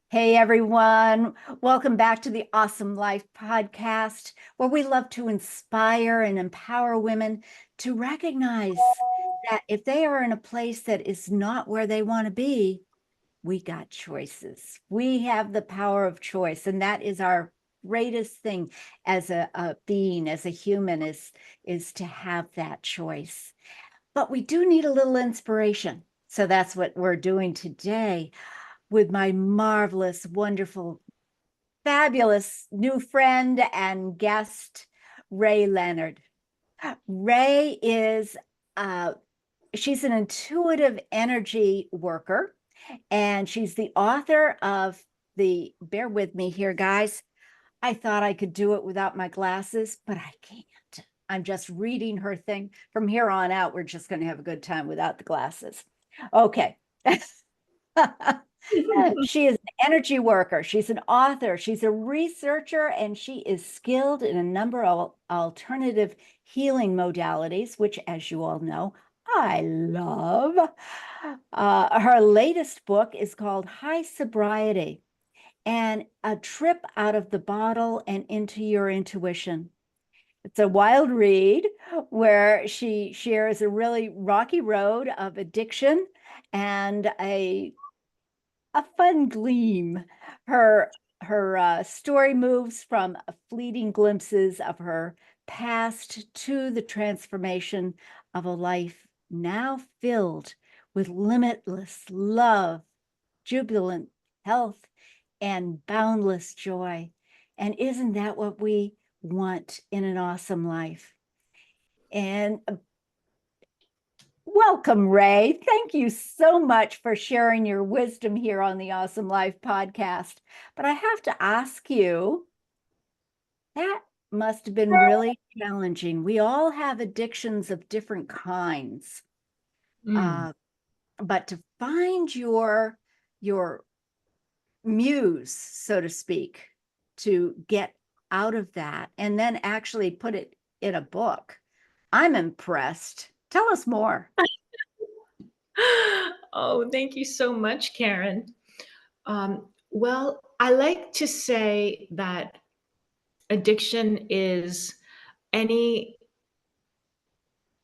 Hey everyone, welcome back to the Awesome Life podcast, where we love to inspire and empower women to recognize that if they are in a place that is not where they want to be, we got choices. We have the power of choice, and that is our greatest thing as a being, as a human, is to have that choice. But we do need a little inspiration. So that's what we're doing today with my marvelous, wonderful, fabulous new friend and guest, Rae Leonard. Rae is, she's an intuitive energy worker, and she's the author of bear with me here, guys. I thought I could do it without my glasses, but I can't. I'm just reading her thing. From here on out, we're just going to have a good time without the glasses. Okay. She is an energy worker. She's an author. She's a researcher, and she is skilled in a number of alternative healing modalities, which, as you all know, I love. Her latest book is called HIGH SOBRIETY and a trip out of the bottle and into your intuition. It's a wild read where she shares a really rocky road of addiction and a fun gleam. Her story moves from fleeting glimpses of her past to the transformation of a life now filled with limitless love, jubilant health, and boundless joy. And isn't that what we want in an awesome life? And welcome, Rae. Thank you so much for sharing your wisdom here on the Awesome Life podcast. But I have to ask you, that must have been really challenging. We all have addictions of different kinds. Mm. But to find your muse, so to speak, to get out of that and then actually put it in a book, I'm impressed. Tell us more. Oh, thank you so much, Karen. Well, I like to say that addiction is any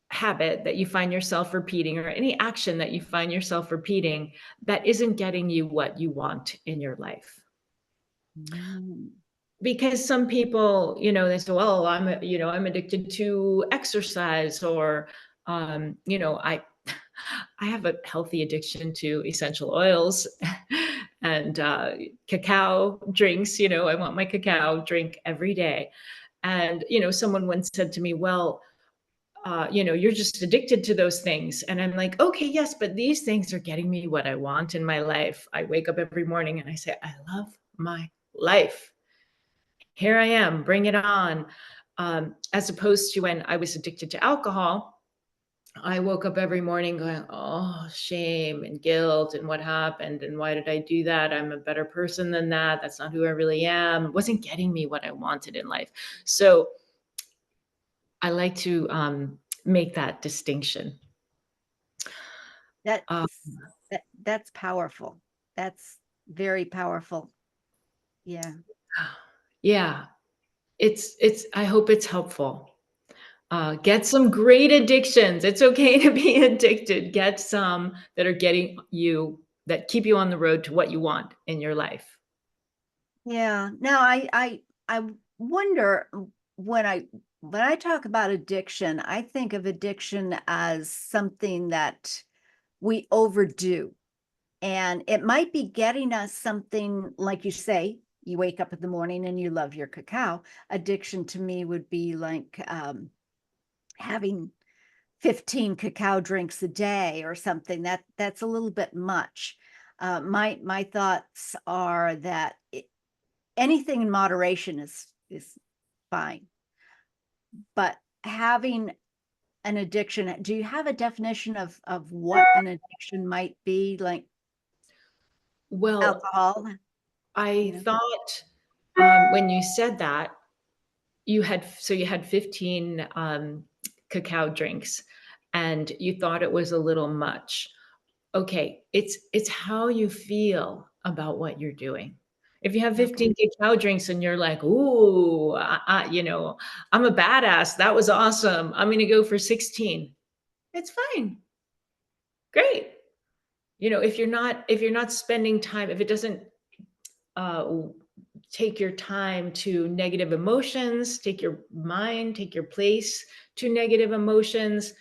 habit that you find yourself repeating or any action that you find yourself repeating that isn't getting you what you want in your life. Mm. Because some people, they say, well, I'm addicted to exercise or, I have a healthy addiction to essential oils and cacao drinks. I want my cacao drink every day. And, someone once said to me, well, you're just addicted to those things. And I'm like, okay, yes, but these things are getting me what I want in my life. I wake up every morning and I say, I love my life. Here I am, bring it on. As opposed to when I was addicted to alcohol, I woke up every morning going, oh, shame and guilt and what happened and why did I do that? I'm a better person than that. That's not who I really am. It wasn't getting me what I wanted in life. So I like to make that distinction. That's Uh, that's powerful. That's very powerful. Yeah. yeah, it's. I hope it's helpful. Get some great addictions. It's okay to be addicted. Get some that are getting you that keep you on the road to what you want in your life. Yeah. Now I wonder when I talk about addiction, I think of addiction as something that we overdo. And it might be getting us something like you say, you wake up in the morning and you love your cacao. Addiction to me would be like having 15 cacao drinks a day or something. That's a little bit much. My thoughts are that anything in moderation is fine, but having an addiction, do you have a definition of what an addiction might be? Like Well, alcohol, I you know? thought when you said that you had 15 cacao drinks and you thought it was a little much. Okay, it's how you feel about what you're doing. If you have 15 cacao drinks and you're like, ooh, I'm a badass. That was awesome. I'm going to go for 16. It's fine. Great. If you're not spending time, if it doesn't take your time to negative emotions, take your mind, take your place to negative emotions,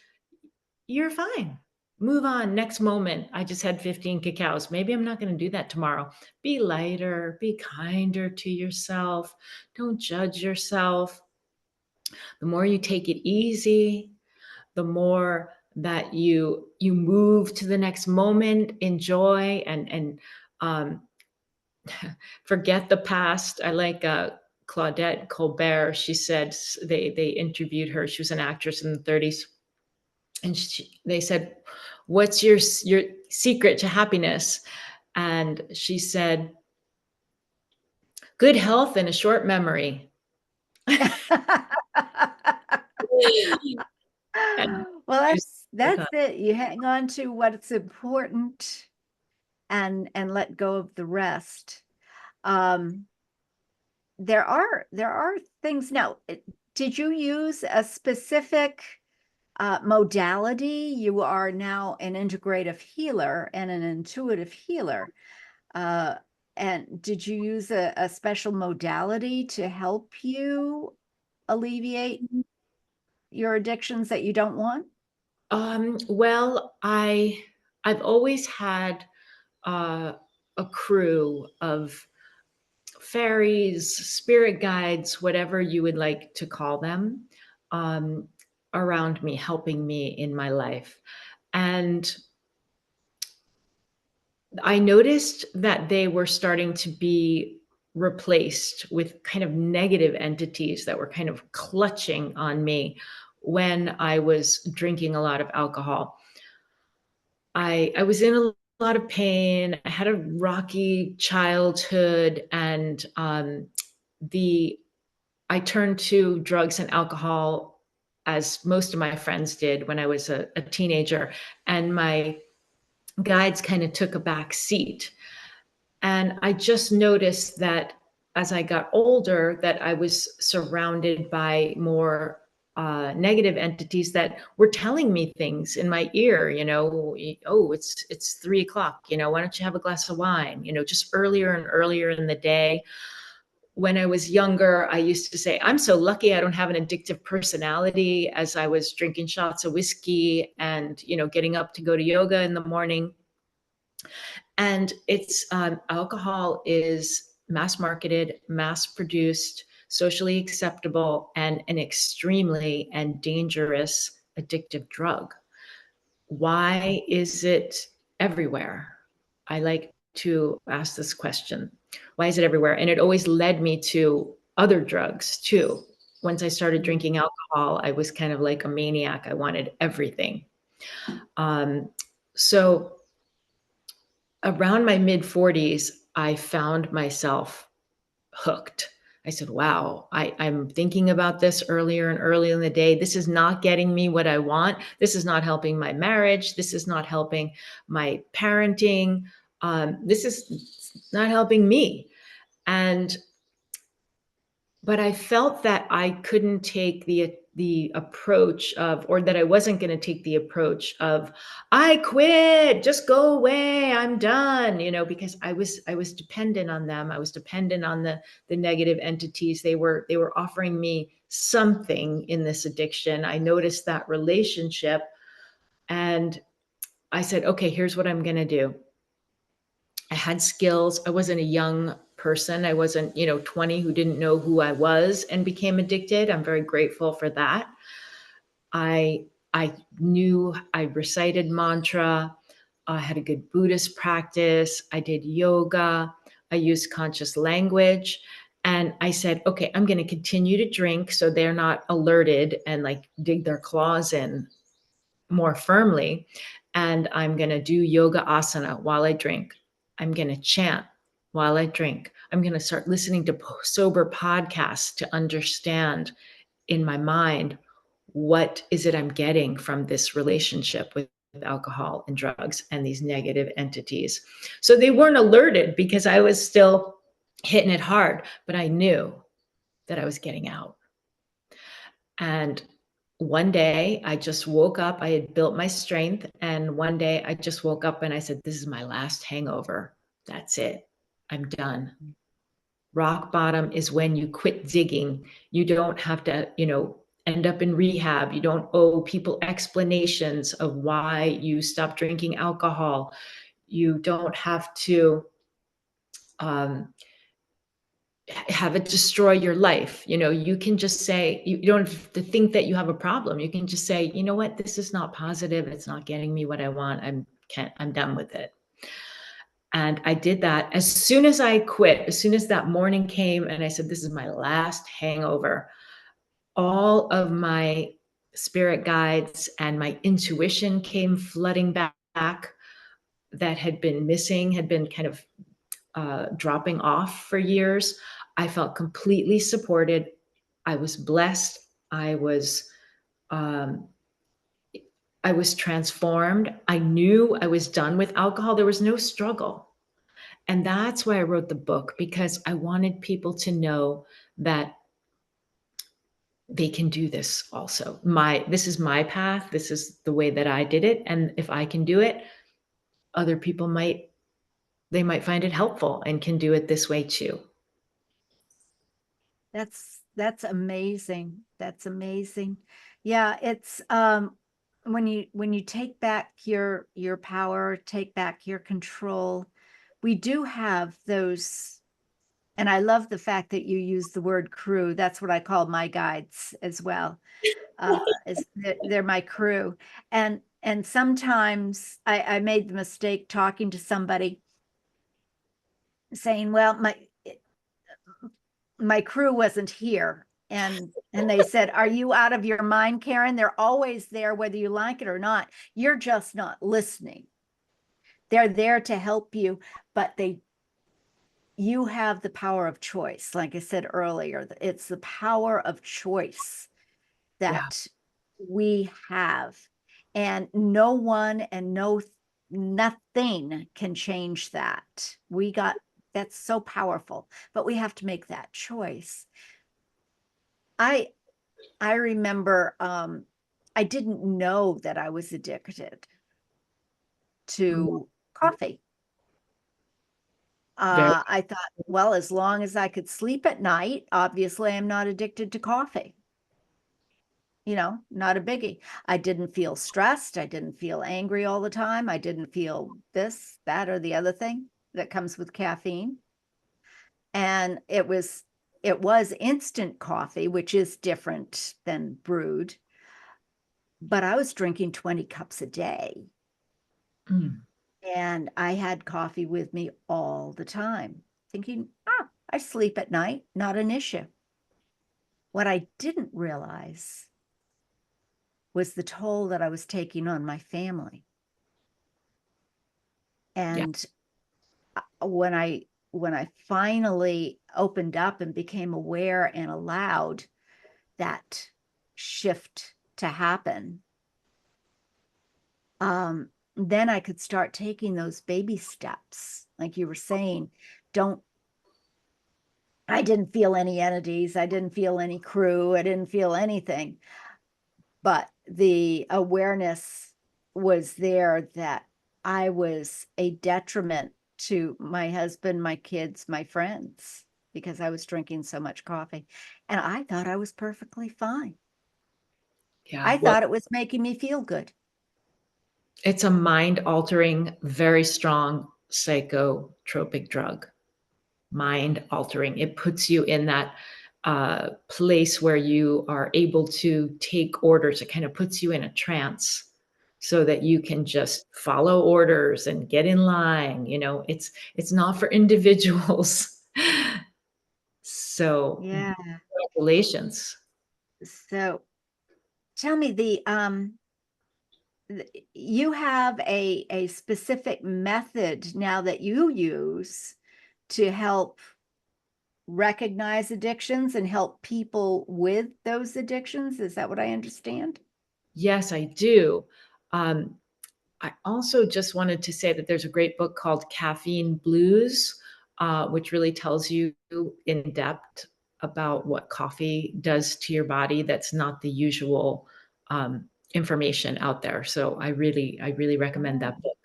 you're fine. Move on. Next moment. I just had 15 cacaos. Maybe I'm not going to do that tomorrow. Be lighter, be kinder to yourself. Don't judge yourself. The more you take it easy, the more that you move to the next moment, enjoy and um, forget the past. I like Claudette Colbert. She said they interviewed her. She was an actress in the 30s, and they said, "What's your secret to happiness?" And she said, "Good health and a short memory." And Well, I just that's it. You hang on to what's important and let go of the rest. Um, there are things now. Did you use a specific modality? You are now an integrative healer and an intuitive healer. Uh, and did you use a special modality to help you alleviate your addictions that you don't want? Well, I've always had uh, a crew of fairies, spirit guides, whatever you would like to call them, um, around me, helping me in my life. And I noticed that they were starting to be replaced with kind of negative entities that were kind of clutching on me when I was drinking a lot of alcohol. I was in a lot of pain. I had a rocky childhood, and the I turned to drugs and alcohol as most of my friends did when I was a teenager, and my guides kind of took a back seat. And I just noticed that as I got older, that I was surrounded by more negative entities that were telling me things in my ear. Oh, it's 3 o'clock. Why don't you have a glass of wine? Just earlier and earlier in the day. When I was younger, I used to say, I'm so lucky I don't have an addictive personality, as I was drinking shots of whiskey and, getting up to go to yoga in the morning. And it's alcohol is mass marketed, mass produced, socially acceptable, and an extremely and dangerous addictive drug. Why is it everywhere? I like to ask this question. Why is it everywhere? And it always led me to other drugs too. Once I started drinking alcohol, I was kind of like a maniac. I wanted everything. So around my mid 40s, I found myself hooked. I said, wow, I'm thinking about this earlier and earlier in the day. This is not getting me what I want. This is not helping my marriage. This is not helping my parenting. This is not helping me. But I felt that I couldn't take the approach of, or that I wasn't going to take the approach of, I quit, just go away, I'm done, because I was dependent on them. I was dependent on the negative entities. They were offering me something in this addiction. I noticed that relationship, and I said, okay, here's what I'm going to do. I had skills. I wasn't a young person. I wasn't, 20 who didn't know who I was and became addicted. I'm very grateful for that. I knew, I recited mantra. I had a good Buddhist practice. I did yoga. I used conscious language. And I said, okay, I'm going to continue to drink so they're not alerted and like dig their claws in more firmly. And I'm going to do yoga asana while I drink. I'm going to chant while I drink. I'm going to start listening to sober podcasts to understand in my mind, what is it I'm getting from this relationship with alcohol and drugs and these negative entities. So they weren't alerted because I was still hitting it hard, but I knew that I was getting out. And one day I just woke up, I had built my strength. And one day I just woke up and I said, this is my last hangover. That's it. I'm done. Rock bottom is when you quit digging. You don't have to, end up in rehab. You don't owe people explanations of why you stopped drinking alcohol. You don't have to have it destroy your life. You can just say, you don't have to think that you have a problem. You can just say, you know what, this is not positive. It's not getting me what I want. I'm done with it. And I did that. As soon as I quit, as soon as that morning came and I said, this is my last hangover, all of my spirit guides and my intuition came flooding back that had been missing, had been kind of dropping off for years. I felt completely supported. I was blessed. I was transformed. I knew I was done with alcohol. There was no struggle. And that's why I wrote the book, because I wanted people to know that they can do this also. This is my path. This is the way that I did it. And if I can do it, other people might find it helpful and can do it this way too. That's amazing. That's amazing. Yeah, it's when you take back your power, take back your control, we do have those. And I love the fact that you use the word crew. That's what I call my guides as well. They're my crew. And sometimes I made the mistake talking to somebody saying, well, my crew wasn't here. And they said, are you out of your mind, Karen? They're always there, whether you like it or not. You're just not listening. They're there to help you, but you have the power of choice. Like I said earlier, it's the power of choice that we have. And no one and nothing can change that. That's so powerful, but we have to make that choice. I remember I didn't know that I was addicted to coffee. I thought, well, as long as I could sleep at night, obviously I'm not addicted to coffee. Not a biggie. I didn't feel stressed. I didn't feel angry all the time. I didn't feel this, that, or the other thing that comes with caffeine. And it was instant coffee, which is different than brewed. But I was drinking 20 cups a day. And I had coffee with me all the time, thinking, I sleep at night, not an issue. What I didn't realize was the toll that I was taking on my family. And when I finally opened up and became aware and allowed that shift to happen, then I could start taking those baby steps. Like you were saying, I didn't feel any entities. I didn't feel any crew. I didn't feel anything. But the awareness was there that I was a detriment to my husband, my kids, my friends, because I was drinking so much coffee. And I thought I was perfectly fine. I thought it was making me feel good. It's a mind-altering, very strong psychotropic drug. Mind-altering. It puts you in that place where you are able to take orders. It kind of puts you in a trance so that you can just follow orders and get in line. It's not for individuals. So Yeah. Congratulations. So tell me, you have a specific method now that you use to help recognize addictions and help people with those addictions. Is that what I understand? Yes, I do. I also just wanted to say that there's a great book called Caffeine Blues, which really tells you in depth about what coffee does to your body. That's not the usual information out there. So I really recommend that book.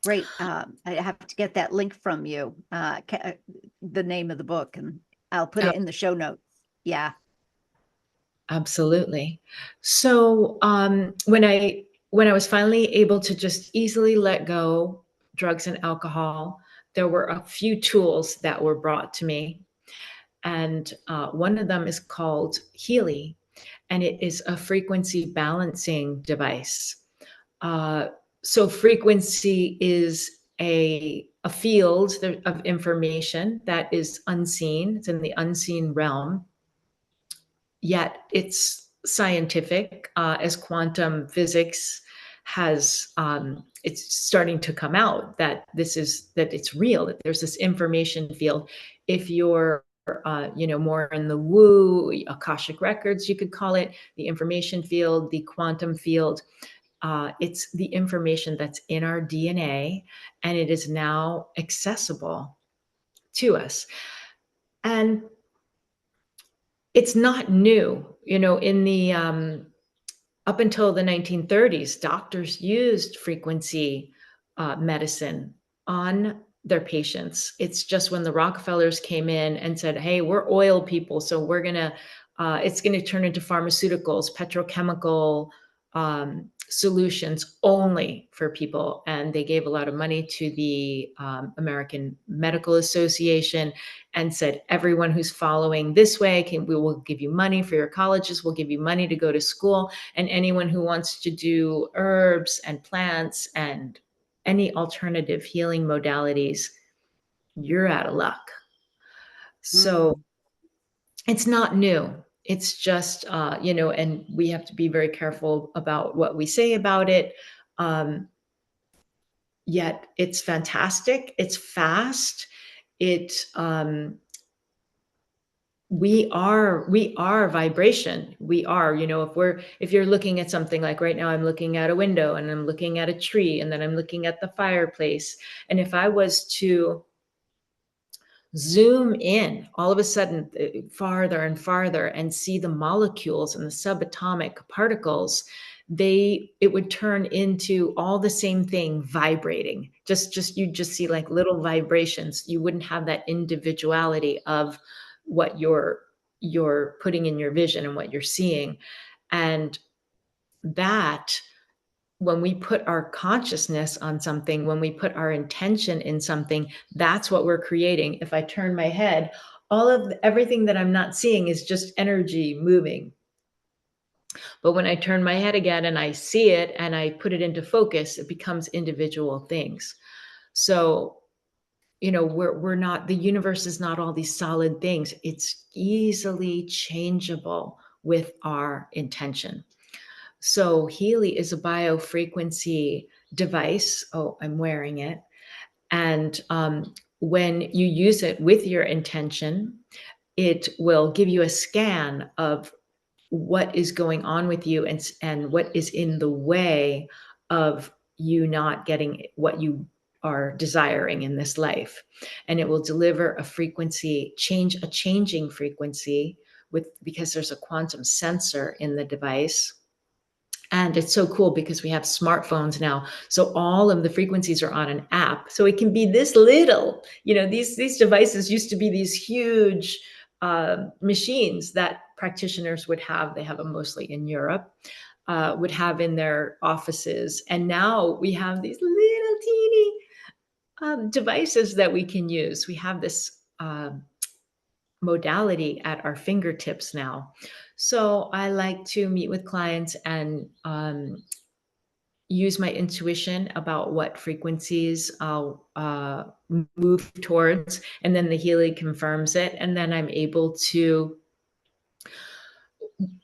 Great. I have to get that link from you, the name of the book, and I'll put it in the show notes. Yeah. Absolutely. So when I was finally able to just easily let go drugs and alcohol, there were a few tools that were brought to me, and one of them is called Healy, and it is a frequency balancing device. So frequency is a field of information that is unseen. It's in the unseen realm, yet it's scientific, as quantum physics has it's starting to come out that that it's real, that there's this information field. If you're more in the woo akashic records, you could call it the information field, the quantum field. It's the information that's in our DNA, and it is now accessible to us. And it's not new. In the up until the 1930s, doctors used frequency medicine on their patients. It's just when the Rockefellers came in and said, hey, we're oil people, so we're gonna it's going to turn into pharmaceuticals, petrochemical solutions only for people. And they gave a lot of money to the American Medical Association and said, everyone who's following this way, we will give you money for your colleges, we'll give you money to go to school. And anyone who wants to do herbs and plants and any alternative healing modalities, you're out of luck. So it's not new. It's just, and we have to be very careful about what we say about it. Yet it's fantastic. It's fast. We are vibration. We are, if you're looking at something, like right now, I'm looking at a window and I'm looking at a tree and then I'm looking at the fireplace. And if I was to zoom in all of a sudden farther and farther and see the molecules and the subatomic particles, it would turn into all the same thing vibrating. You just see like little vibrations. You wouldn't have that individuality of what you're putting in your vision and what you're seeing. And that, when we put our consciousness on something, when we put our intention in something, that's what we're creating. If I turn my head, everything that I'm not seeing is just energy moving. But when I turn my head again and I see it and I put it into focus, it becomes individual things. So, we're not, the universe is not all these solid things. It's easily changeable with our intention. So Healy is a biofrequency device. Oh, I'm wearing it. And when you use it with your intention, it will give you a scan of what is going on with you and what is in the way of you not getting what you are desiring in this life. And it will deliver a changing frequency because there's a quantum sensor in the device. And it's so cool because we have smartphones now. So all of the frequencies are on an app. So it can be this little, these devices used to be these huge machines that practitioners would have. They have them mostly in Europe, would have in their offices. And now we have these little teeny devices that we can use. We have this modality at our fingertips now. So I like to meet with clients and use my intuition about what frequencies I'll move towards, and then the Healy confirms it, and then I'm able to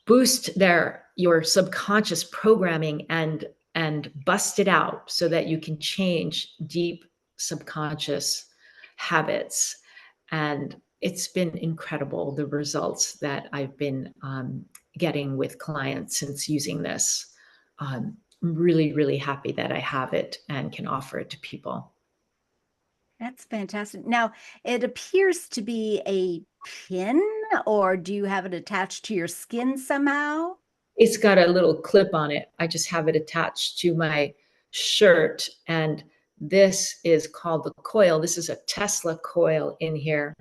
boost your subconscious programming and bust it out so that you can change deep subconscious habits. And it's been incredible, the results that I've been getting with clients since using this. I'm really, really happy that I have it and can offer it to people. That's fantastic. Now, it appears to be a pin, or do you have it attached to your skin somehow? It's got a little clip on it. I just have it attached to my shirt. And this is called the coil. This is a Tesla coil in here,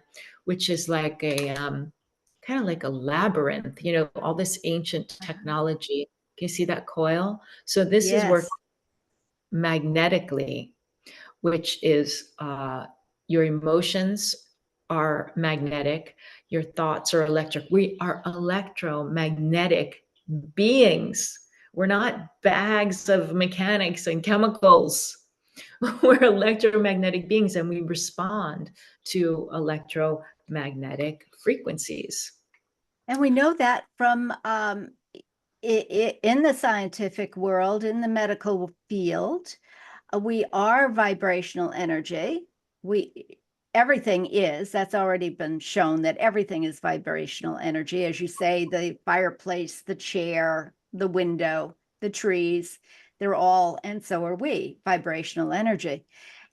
which is like a kind of like a labyrinth, you know, all this ancient technology. Can you see that coil? So this is working Yes. magnetically, which is your emotions are magnetic, your thoughts are electric. We are electromagnetic beings. We're not bags of mechanics and chemicals. We're electromagnetic beings, and we respond to electromagnetic frequencies. And we know that from in the scientific world, in the medical field, we are vibrational energy. Everything is, that's already been shown that everything is vibrational energy. As you say, the fireplace, the chair, the window, the trees, they're all, and so are we, vibrational energy.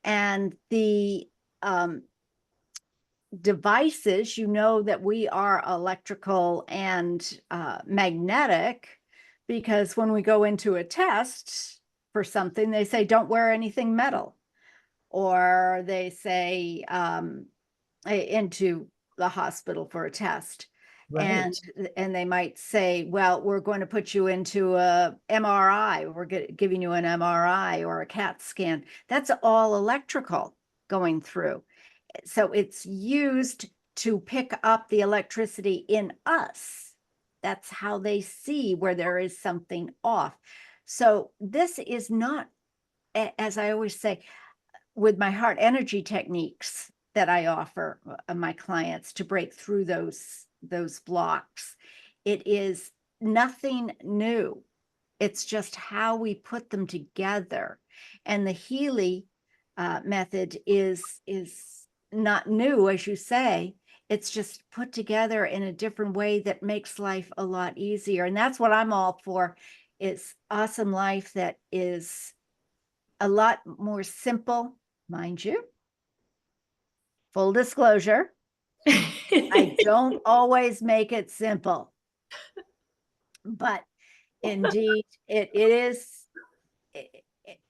And the devices, you know that we are electrical and magnetic, because when we go into a test for something, they say, don't wear anything metal, or they say into the hospital for a test. Right. And they might say, well, we're going to put you into a MRI. We're giving you an MRI or a CAT scan. That's all electrical going through. So it's used to pick up the electricity in us. That's how they see where there is something off. So this is not, as I always say, with my heart energy techniques that I offer my clients to break through those blocks, it is nothing new. It's just how we put them together. And the Healy method is not new, as you say. It's just put together in a different way that makes life a lot easier. And that's what I'm all for, is awesome life that is a lot more simple, mind you. Full disclosure, I don't always make it simple, but indeed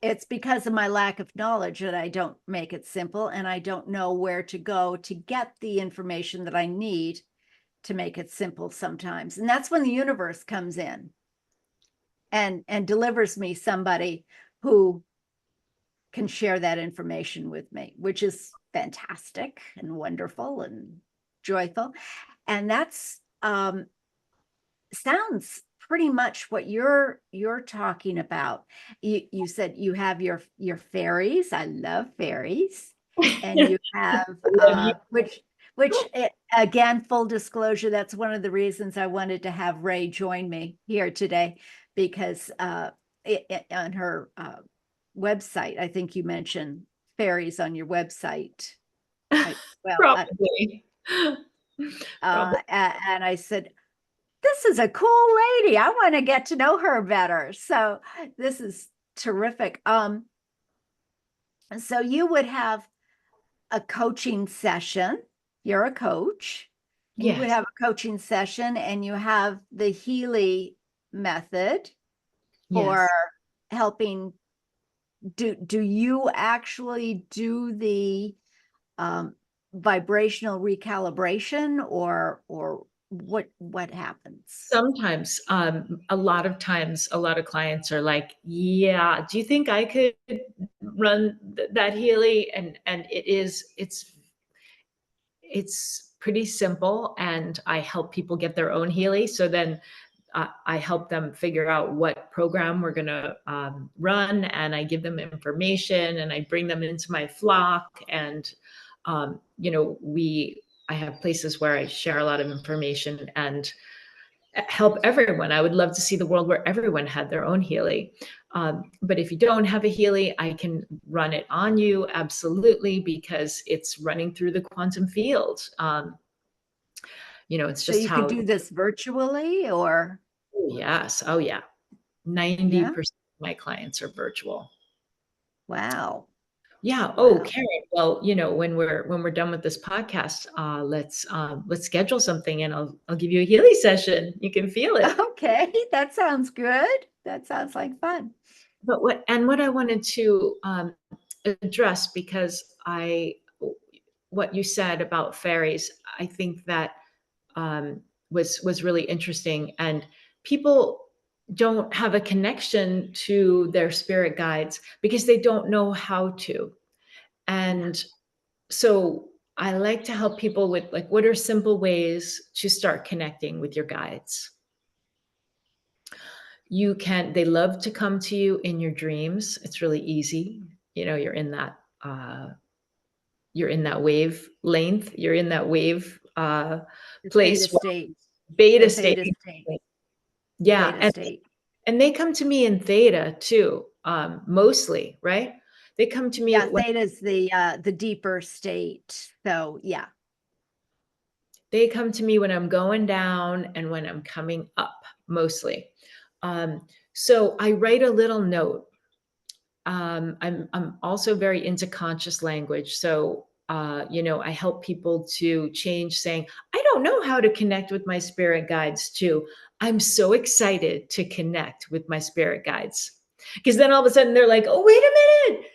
it's because of my lack of knowledge that I don't make it simple, and I don't know where to go to get the information that I need to make it simple sometimes. And that's when the universe comes in and delivers me somebody who can share that information with me, which is fantastic and wonderful and joyful. And that's sounds pretty much what you're talking about. You said you have your fairies. I love fairies. And you have again, full disclosure, that's one of the reasons I wanted to have Rae join me here today, because on her website, I think you mentioned fairies on your website. Probably. And I said, this is a cool lady. I want to get to know her better. So this is terrific. So you would have a coaching session. You're a coach. And you would Yes. have a coaching session, and you have the Healy method for Yes. helping. Do you actually do the vibrational recalibration, or what happens? Sometimes, a lot of times, a lot of clients are like, "Yeah, do you think I could run that Healy?" And it's pretty simple, and I help people get their own Healy. So then I help them figure out what program we're going to run, and I give them information, and I bring them into my flock. And you know, I have places where I share a lot of information and help everyone. I would love to see the world where everyone had their own Healy. But if you don't have a Healy, I can run it on you, absolutely, because it's running through the quantum field. You know, it's So just you could how. do this virtually, or Yes. Oh, yeah. 90%. yeah. my clients are virtual. Wow. Yeah. Wow. Oh, Karen. Well, when we're done with this podcast, let's schedule something, and I'll give you a Healy session. You can feel it. Okay, that sounds good. That sounds like fun. But what I wanted to address, because what you said about fairies, I think that was really interesting, and people don't have a connection to their spirit guides because they don't know how to. And so I like to help people with, like, what are simple ways to start connecting with your guides? They love to come to you in your dreams. It's really easy. Uh, you're in that wave length, you're in that wave The theta place, state. beta The state. theta state. Yeah. Theta And state. they come to me in theta too, mostly, right? They come to me Yeah, when theta is the deeper state. So yeah. they come to me when I'm going down and when I'm coming up, mostly. So I write a little note. I'm also very into conscious language. So I help people to change saying, I don't know how to connect with my spirit guides too. I'm so excited to connect with my spirit guides. Because then all of a sudden they're like, oh, wait a minute.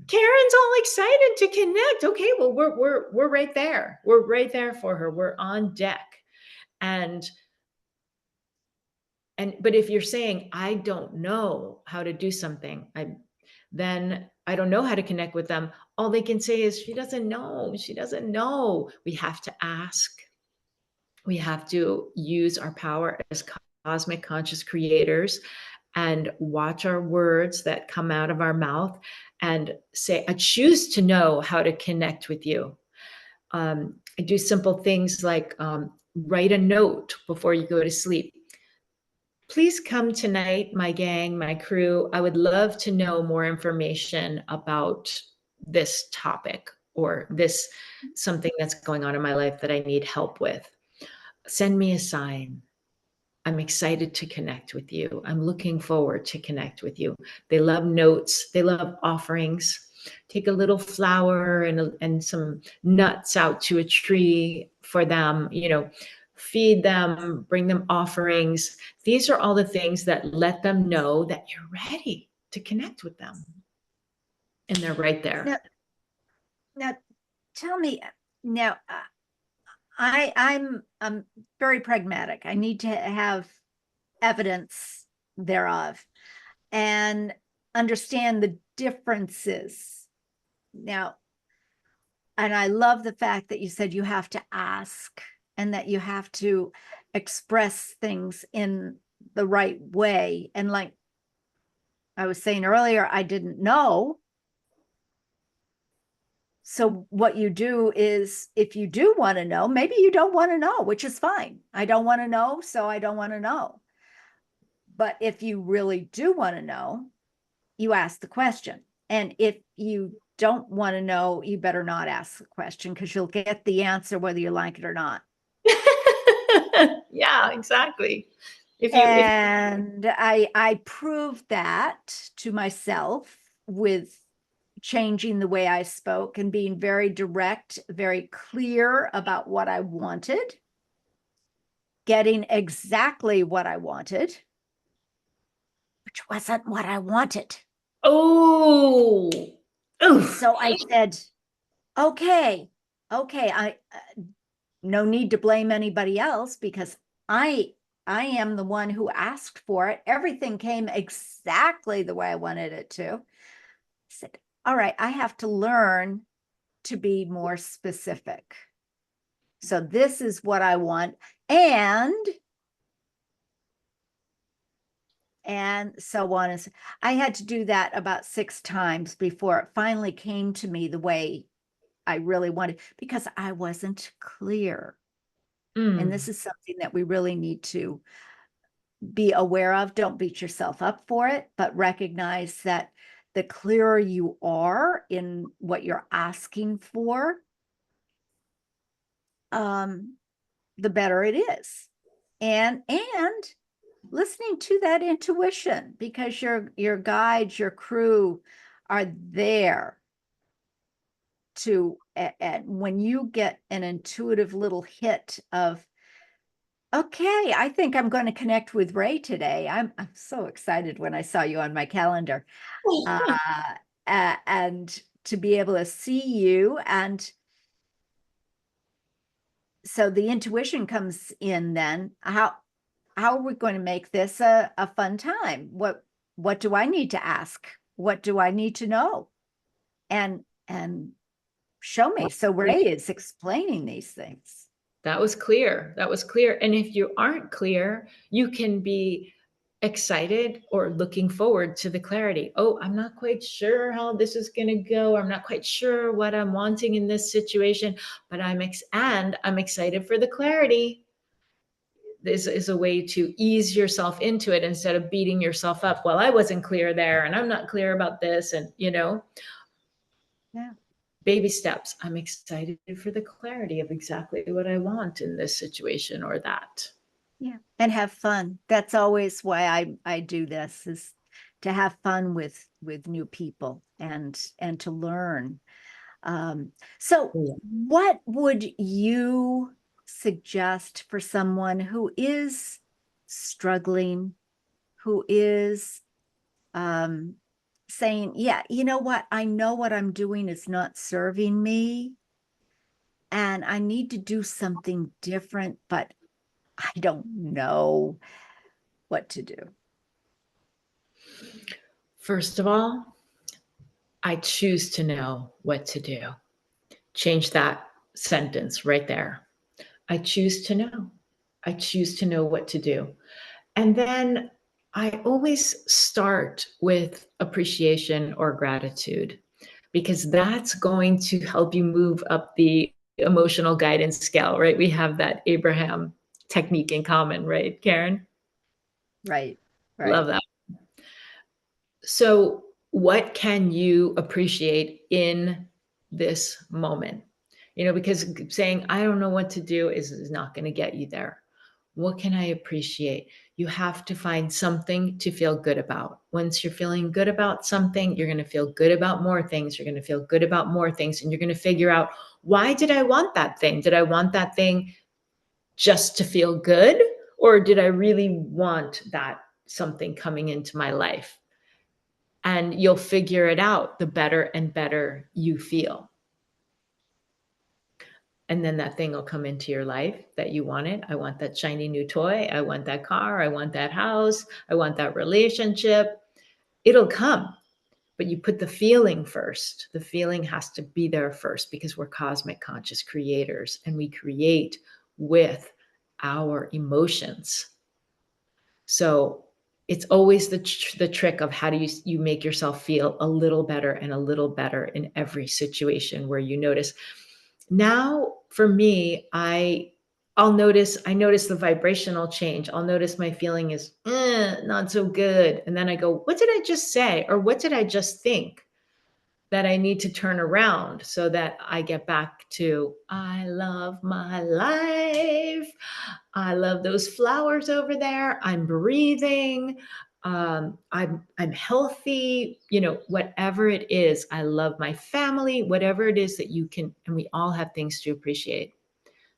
Karen's all excited to connect. Okay, well, we're right there. We're right there for her. We're on deck. And but if you're saying, I don't know how to do something, then I don't know how to connect with them. All they can say is, she doesn't know. She doesn't know. We have to ask. We have to use our power as cosmic conscious creators and watch our words that come out of our mouth and say, I choose to know how to connect with you. I do simple things like write a note before you go to sleep. Please come tonight, my gang, my crew. I would love to know more information about this topic or this something that's going on in my life that I need help with. Send me a sign. I'm excited to connect with you. I'm looking forward to connect with you. They love notes. They love offerings. Take a little flower and some nuts out to a tree for them, feed them, bring them offerings. These are all the things that let them know that you're ready to connect with them. And they're right there. Now tell me now, I'm very pragmatic. I need to have evidence thereof and understand the differences. Now, and I love the fact that you said you have to ask and that you have to express things in the right way. And like I was saying earlier, I didn't know. So what you do is, if you do want to know, maybe you don't want to know, which is fine. I don't want to know, so I don't want to know. But if you really do want to know, you ask the question. And if you don't want to know, you better not ask the question, because you'll get the answer whether you like it or not. Yeah, exactly. And I proved that to myself with changing the way I spoke and being very direct, very clear about what I wanted, getting exactly what I wanted, which wasn't what I wanted. Oh, So I said, okay, I no need to blame anybody else, because I am the one who asked for it. Everything came exactly the way I wanted it to. I said, all right, I have to learn to be more specific. So this is what I want. And so on. And so I had to do that about 6 times before it finally came to me the way I really wanted, because I wasn't clear. And this is something that we really need to be aware of. Don't beat yourself up for it, but recognize that the clearer you are in what you're asking for, the better it is. And listening to that intuition, because your guides, your crew are there to, when you get an intuitive little hit of, okay, I think I'm going to connect with Rae today. I'm so excited when I saw you on my calendar. And to be able to see you. And so the intuition comes in then. How are we going to make this a fun time? What do I need to ask? What do I need to know? And show me. So Rae is explaining these things. That was clear. That was clear. And if you aren't clear, you can be excited or looking forward to the clarity. Oh, I'm not quite sure how this is going to go. I'm not quite sure what I'm wanting in this situation, but I'm excited for the clarity. This is a way to ease yourself into it instead of beating yourself up. Well, I wasn't clear there and I'm not clear about this. And, Yeah. baby steps. I'm excited for the clarity of exactly what I want in this situation or that. Yeah. And have fun. That's always why I do this, is to have fun with new people and to learn. So what would you suggest for someone who is struggling, who is saying, yeah, you know what, I know what I'm doing is not serving me and I need to do something different, but I don't know what to do? First of all, I choose to know what to do. Change that sentence right there. I choose to know. I choose to know what to do. And then I always start with appreciation or gratitude, because that's going to help you move up the emotional guidance scale, right? We have that Abraham technique in common, right, Karen? Right. Love that. So, what can you appreciate in this moment? Because saying, I don't know what to do is not going to get you there. What can I appreciate? You have to find something to feel good about. Once you're feeling good about something, you're going to feel good about more things. You're going to feel good about more things. And you're going to figure out, why did I want that thing? Did I want that thing just to feel good? Or did I really want that something coming into my life? And you'll figure it out the better and better you feel. And then that thing will come into your life that you wanted. I want that shiny new toy. I want that car. I want that house. I want that relationship. It'll come, but you put the feeling first. The feeling has to be there first, because we're cosmic conscious creators and we create with our emotions. So it's always the trick of, how do you make yourself feel a little better and a little better in every situation where you notice. Now, for me, I notice the vibrational change. I'll notice my feeling is not so good. And then I go, what did I just say? Or what did I just think that I need to turn around so that I get back to, I love my life. I love those flowers over there. I'm breathing. I'm healthy. Whatever it is, I love my family. Whatever it is that you can, and we all have things to appreciate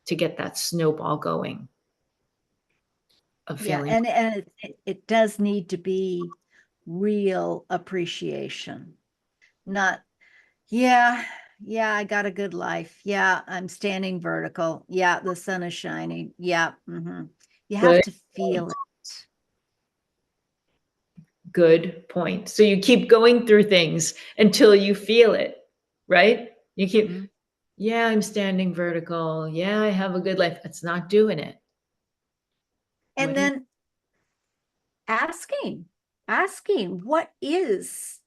to get that snowball going. Of feeling. Yeah, and it does need to be real appreciation, not, yeah, I got a good life. Yeah, I'm standing vertical. Yeah, the sun is shining. Yeah. You have to feel it. Good point. So you keep going through things until you feel it, right? You keep, yeah, I'm standing vertical. Yeah, I have a good life. It's not doing it. And then asking, what is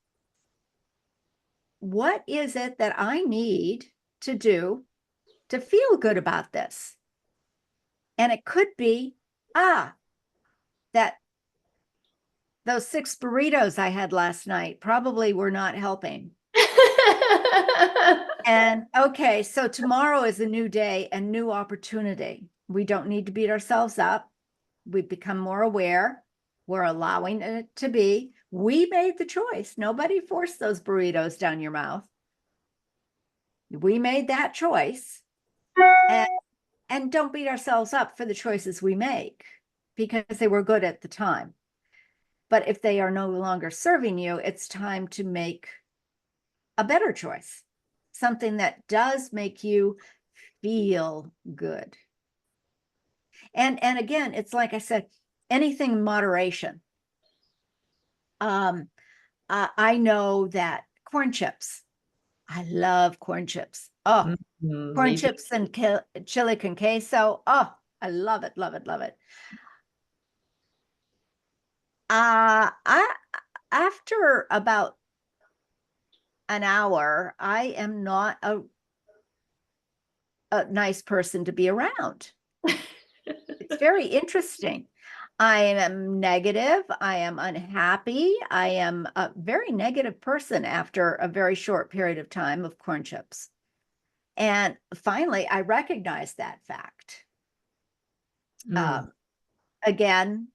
it that I need to do to feel good about this? And it could be, that those 6 burritos I had last night probably were not helping. And okay, so tomorrow is a new day and new opportunity. We don't need to beat ourselves up. We've become more aware. We're allowing it to be. We made the choice. Nobody forced those burritos down your mouth. We made that choice. And don't beat ourselves up for the choices we make because they were good at the time. But if they are no longer serving you, it's time to make a better choice, something that does make you feel good. And again, it's like I said, anything in moderation. I know that corn chips, I love corn chips. Oh, corn chips and chili con queso. Oh, I love it, love it, love it. I after about an hour, I am not a nice person to be around. It's very interesting. I am negative. I am unhappy. I am a very negative person after a very short period of time of corn chips. And finally, I recognized that fact. Again,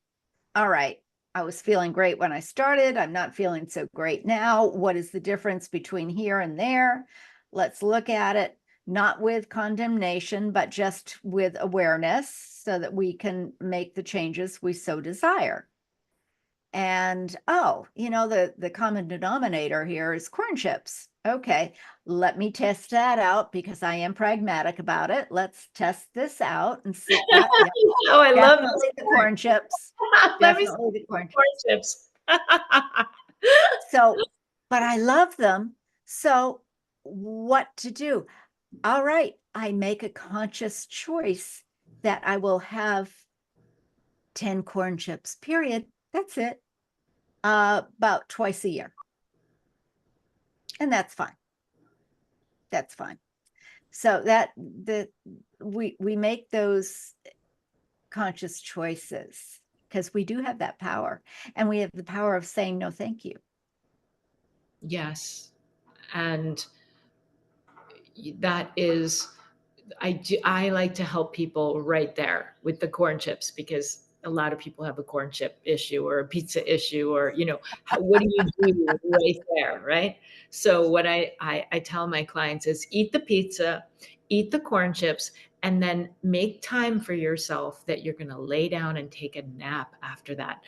all right, I was feeling great when I started. I'm not feeling so great now. What is the difference between here and there? Let's look at it, not with condemnation, but just with awareness so that we can make the changes we so desire. And oh, the common denominator here is corn chips. Okay, let me test that out because I am pragmatic about it. Let's test this out and see. Yeah, Oh, I love definitely the corn chips. Let me see Definitely the corn chips. So, but I love them. So, what to do? All right, I make a conscious choice that I will have 10 corn chips, period. That's it. About twice a year. And that's fine. That's fine. So we make those conscious choices because we do have that power, and we have the power of saying no thank you. Yes. And that is, I like to help people right there with the corn chips, because a lot of people have a corn chip issue or a pizza issue, or, what do you do right there, right? So what I tell my clients is eat the pizza, eat the corn chips, and then make time for yourself that you're going to lay down and take a nap after that.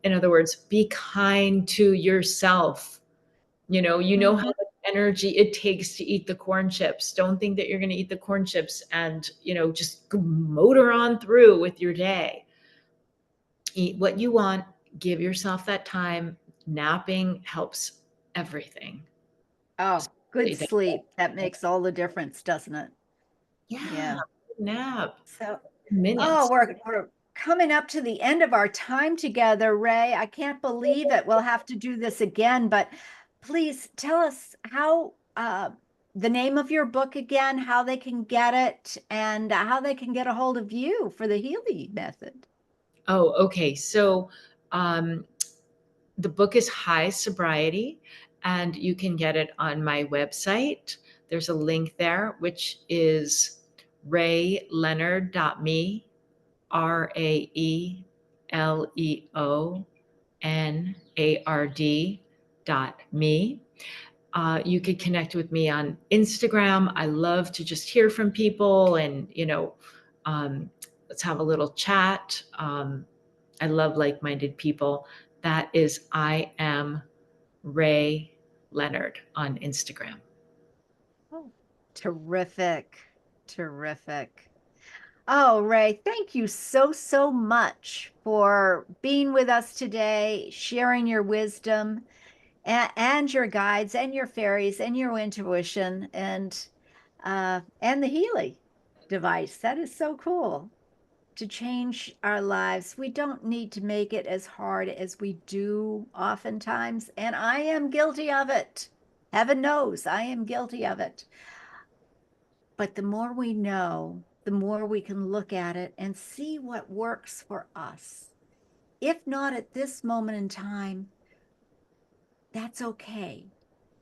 In other words, be kind to yourself. You know how much energy it takes to eat the corn chips. Don't think that you're going to eat the corn chips and, just motor on through with your day. Eat what you want, give yourself that time. Napping helps everything. Oh, good sleep. That makes all the difference, doesn't it? Yeah. Nap. So, Minutes. we're coming up to the end of our time together, Rae. I can't believe it. We'll have to do this again, but please tell us how the name of your book again, how they can get it, and how they can get a hold of you for the Healy method. Oh, okay. So the book is High Sobriety, and you can get it on my website. There's a link there, which is raeleonard.me, RaeLeonard.me. You could connect with me on Instagram. I love to just hear from people and, let's have a little chat. I love like-minded people. That is, I am Rae Leonard on Instagram. Oh, terrific. Terrific. Oh, Rae, thank you so, so much for being with us today, sharing your wisdom and your guides and your fairies and your intuition and the Healy device. That is so cool to change our lives. We don't need to make it as hard as we do oftentimes, and I am guilty of it. Heaven knows I am guilty of it. But the more we know, the more we can look at it and see what works for us. If not at this moment in time, that's okay.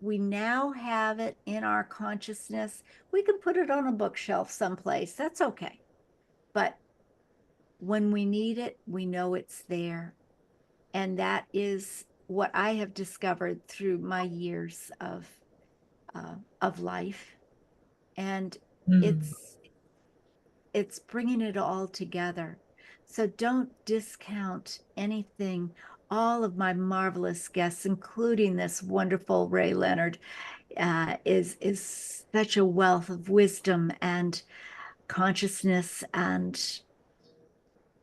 We now have it in our consciousness. We can put it on a bookshelf someplace. That's okay. But when we need it, we know it's there. And that is what I have discovered through my years of life. And Mm. it's bringing it all together. So don't discount anything. All of my marvelous guests, including this wonderful Rae Leonard, is such a wealth of wisdom and consciousness and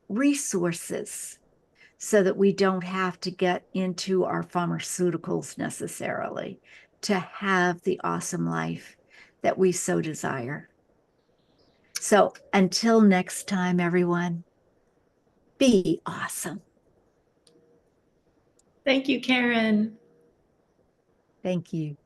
resources, so that we don't have to get into our pharmaceuticals necessarily to have the awesome life that we so desire. So until next time, everyone, be awesome. Thank you, Karen. Thank you.